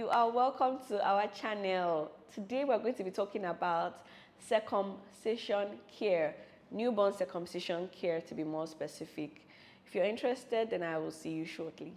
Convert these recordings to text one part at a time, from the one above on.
You are welcome to our channel. Today we're going to be talking about circumcision care, newborn circumcision care to be more specific. If you're interested, then I will see you shortly.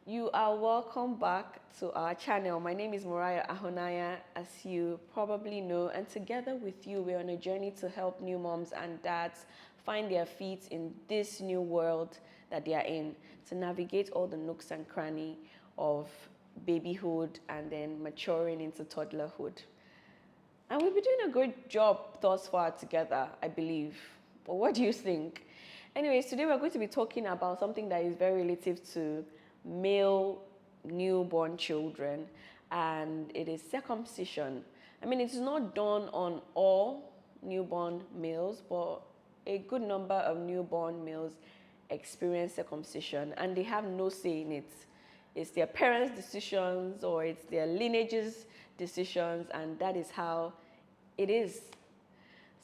You are welcome back to our channel. My name is Moriah Ahonaya, as you probably know, and together with you, we're on a journey to help new moms and dads find their feet in this new world that they are in, to navigate all the nooks and crannies of babyhood and then maturing into toddlerhood. And we've been doing a good job thus far together, I believe. But what do you think? Anyways, today we're going to be talking about something that is very relative to male newborn children, and it is circumcision. I mean, it's not done on all newborn males, but a good number of newborn males experience circumcision and they have no say in it. It's their parents' decisions or it's their lineage's decisions, and that is how it is.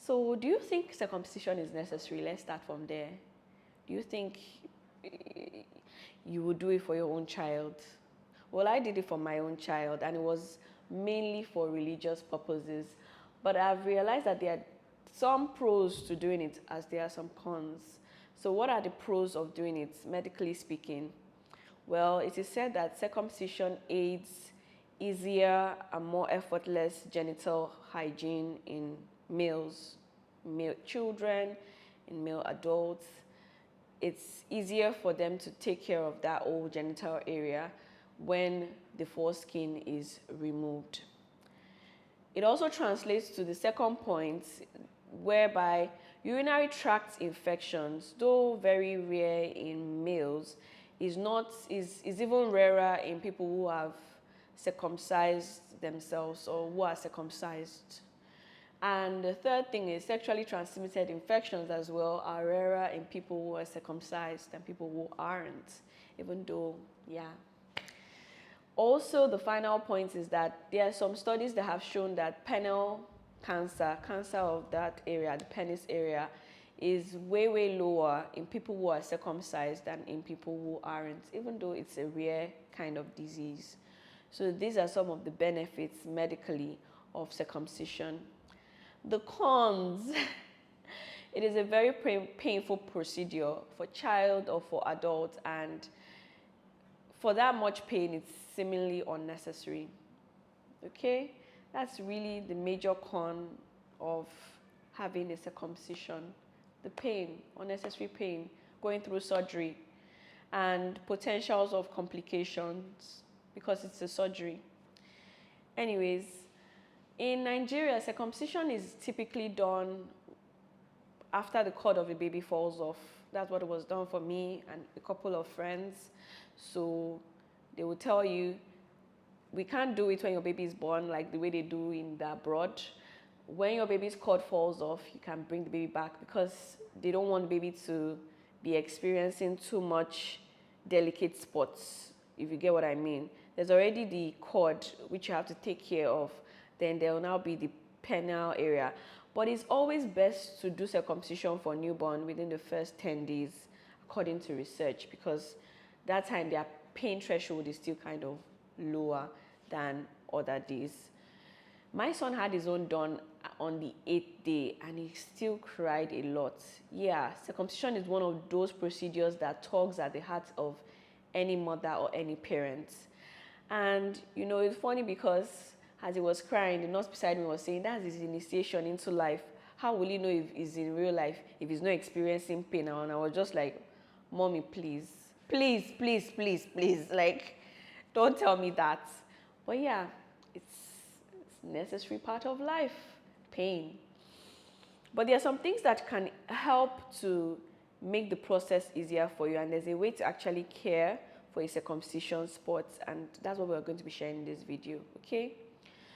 So do you think circumcision is necessary? Let's start from there. Do you think you would do it for your own child? Well, I did it for my own child, and it was mainly for religious purposes. But I've realized that there are some pros to doing it as there are some cons. So what are the pros of doing it, medically speaking? Well, it is said that circumcision aids easier and more effortless genital hygiene in males, male children, in male adults. It's easier for them to take care of that old genital area when the foreskin is removed. It also translates to the second point, whereby urinary tract infections, though very rare in males, is even rarer in people who have circumcised themselves or who are circumcised. And the third thing is sexually transmitted infections as well are rarer in people who are circumcised than people who aren't, even though, yeah. Also, the final point is that there are some studies that have shown that penile cancer of that area, the penis area, is way, way lower in people who are circumcised than in people who aren't, even though it's a rare kind of disease. So these are some of the benefits medically of circumcision. The cons, it is a very painful procedure for child or for adult, and for that much pain, it's seemingly unnecessary. Okay, that's really the major con of having a circumcision. The pain, unnecessary pain, going through surgery, and potentials of complications because it's a surgery. Anyways, in Nigeria, circumcision is typically done after the cord of the baby falls off. That's what was done for me and a couple of friends. So they will tell you, we can't do it when your baby is born like the way they do in the abroad. When your baby's cord falls off, you can bring the baby back because they don't want the baby to be experiencing too much delicate spots, if you get what I mean. There's already the cord, which you have to take care of. Then there will now be the penile area. But it's always best to do circumcision for newborn within the first 10 days, according to research, because that time their pain threshold is still kind of lower than other days. My son had his own done on the 8th day, and he still cried a lot. Yeah, circumcision is one of those procedures that tugs at the heart of any mother or any parent. And, you know, it's funny because as he was crying, the nurse beside me was saying, that's his initiation into life. How will he know if he's in real life, if he's not experiencing pain? And I was just like, Mommy, please, please, please, please, please, like, don't tell me that. But yeah, it's a necessary part of life, pain. But there are some things that can help to make the process easier for you, and there's a way to actually care for a circumcision spot, and that's what we're going to be sharing in this video, okay?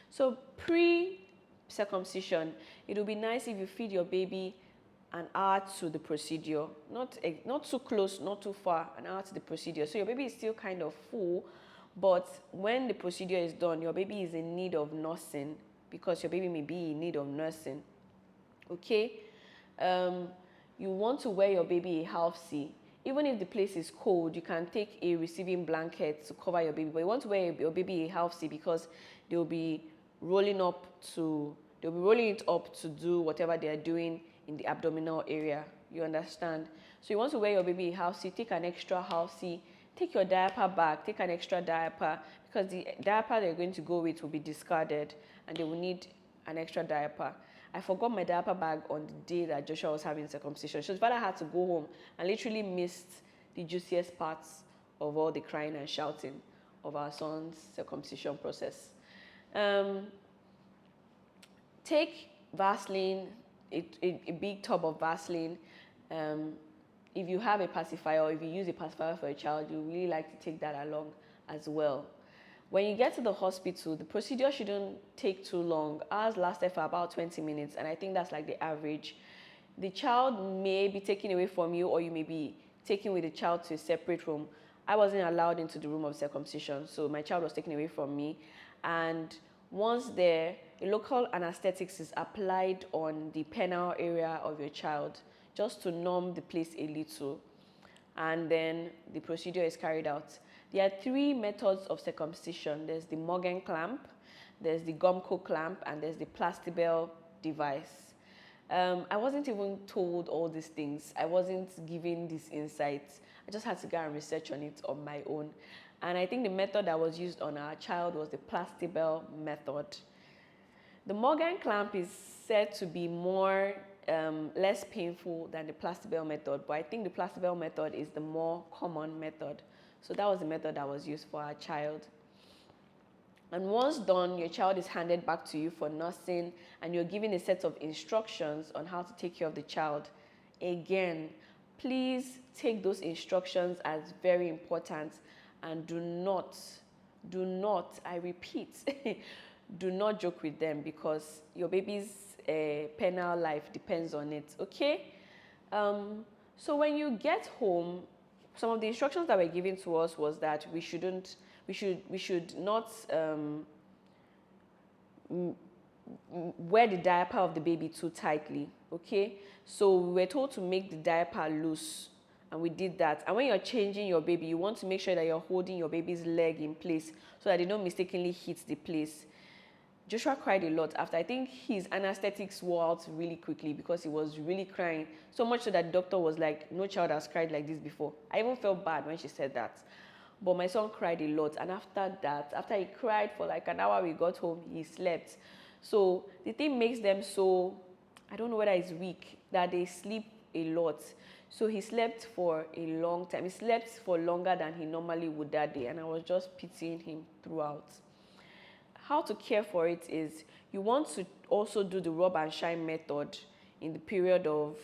So pre-circumcision, it would be nice if you feed your baby an hour to the procedure, not too close, not too far, an hour to the procedure. So your baby is still kind of full, But when the procedure is done, your baby is in need of nursing, because your baby may be in need of nursing. Okay? You want to wear your baby a half C. Even if the place is cold, you can take a receiving blanket to cover your baby. But you want to wear your baby a half C because they'll be rolling it up to do whatever they are doing in the abdominal area. You understand? So you want to wear your baby a half C, take an extra half C, take your diaper back, take an extra diaper, because the diaper they're going to go with will be discarded and they will need an extra diaper. I forgot my diaper bag on the day that Joshua was having circumcision. So his father had to go home and literally missed the juiciest parts of all the crying and shouting of our son's circumcision process. Take Vaseline, a big tub of Vaseline. If you have a pacifier, or if you use a pacifier for a child, you really like to take that along as well. When you get to the hospital, the procedure shouldn't take too long. Ours lasted for about 20 minutes, and I think that's like the average. The child may be taken away from you, or you may be taken with the child to a separate room. I wasn't allowed into the room of circumcision, so my child was taken away from me. And once there, a local anesthetics is applied on the penile area of your child, just to numb the place a little. And then the procedure is carried out. There are 3 methods of circumcision. There's the Morgan clamp, there's the Gumco clamp, and there's the Plastibell device. I wasn't even told all these things. I wasn't given these insights. I just had to go and research on it on my own. And I think the method that was used on our child was the Plastibell method. The Morgan clamp is said to be less painful than the Plastibell method, but I think the Plastibell method is the more common method. So that was the method that was used for our child. And once done, your child is handed back to you for nursing, and you're given a set of instructions on how to take care of the child. Again, please take those instructions as very important, and do not, I repeat, do not joke with them, because your baby's penile life depends on it, okay? So when you get home, some of the instructions that were given to us was that we should not wear the diaper of the baby too tightly, okay? So we were told to make the diaper loose, and we did that. And when you're changing your baby, you want to make sure that you're holding your baby's leg in place so that they don't mistakenly hit the place. Joshua cried a lot after. I think his anesthetics wore out really quickly because he was really crying. So much so that the doctor was like, no child has cried like this before. I even felt bad when she said that. But my son cried a lot. And after that, after he cried for like an hour, we got home, he slept. So the thing makes them so, I don't know whether it's weak, that they sleep a lot. So he slept for a long time. He slept for longer than he normally would that day. And I was just pitying him throughout. How to care for it is, you want to also do the rub and shine method in the period of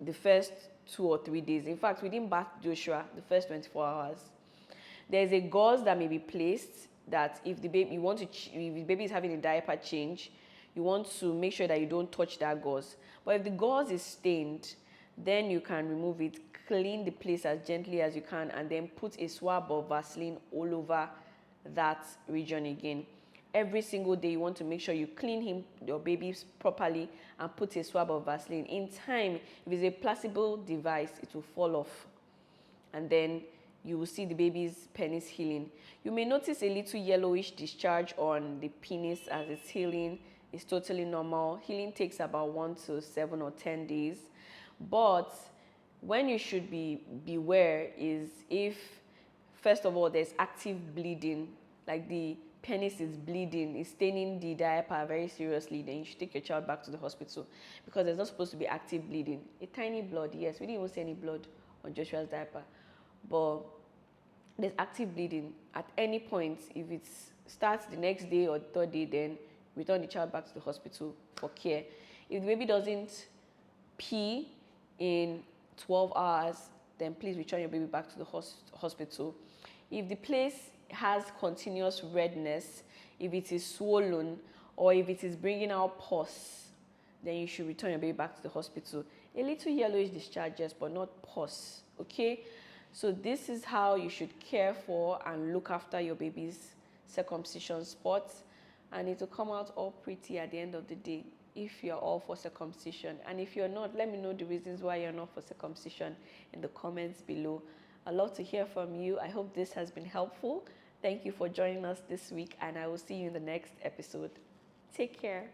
the first 2 or 3 days. In fact, we didn't bath Joshua the first 24 hours. There's a gauze that may be placed that if the baby, if the baby is having a diaper change, you want to make sure that you don't touch that gauze. But if the gauze is stained, then you can remove it, clean the place as gently as you can, and then put a swab of Vaseline all over that region again. Every single day, you want to make sure you clean your baby properly and put a swab of Vaseline. In time, if it's a placebo device, it will fall off. And then you will see the baby's penis healing. You may notice a little yellowish discharge on the penis as it's healing. It's totally normal. Healing takes about 1 to 7 or 10 days. But when you should beware is if, first of all, there's active bleeding, like the penis is bleeding, is staining the diaper very seriously, then you should take your child back to the hospital, because there's not supposed to be active bleeding. A tiny blood, yes, we didn't even see any blood on Joshua's diaper, but there's active bleeding. At any point, if it starts the next day or the 3rd day, then return the child back to the hospital for care. If the baby doesn't pee in 12 hours, then please return your baby back to the hospital. If the place has continuous redness, if it is swollen, or if it is bringing out pus, then you should return your baby back to the hospital. A little yellowish discharge, yes, but not pus, okay? So this is how you should care for and look after your baby's circumcision spots, and it will come out all pretty at the end of the day if you're all for circumcision. And if you're not, let me know the reasons why you're not for circumcision in the comments below. I'd love to hear from you. I hope this has been helpful. Thank you for joining us this week, and I will see you in the next episode. Take care.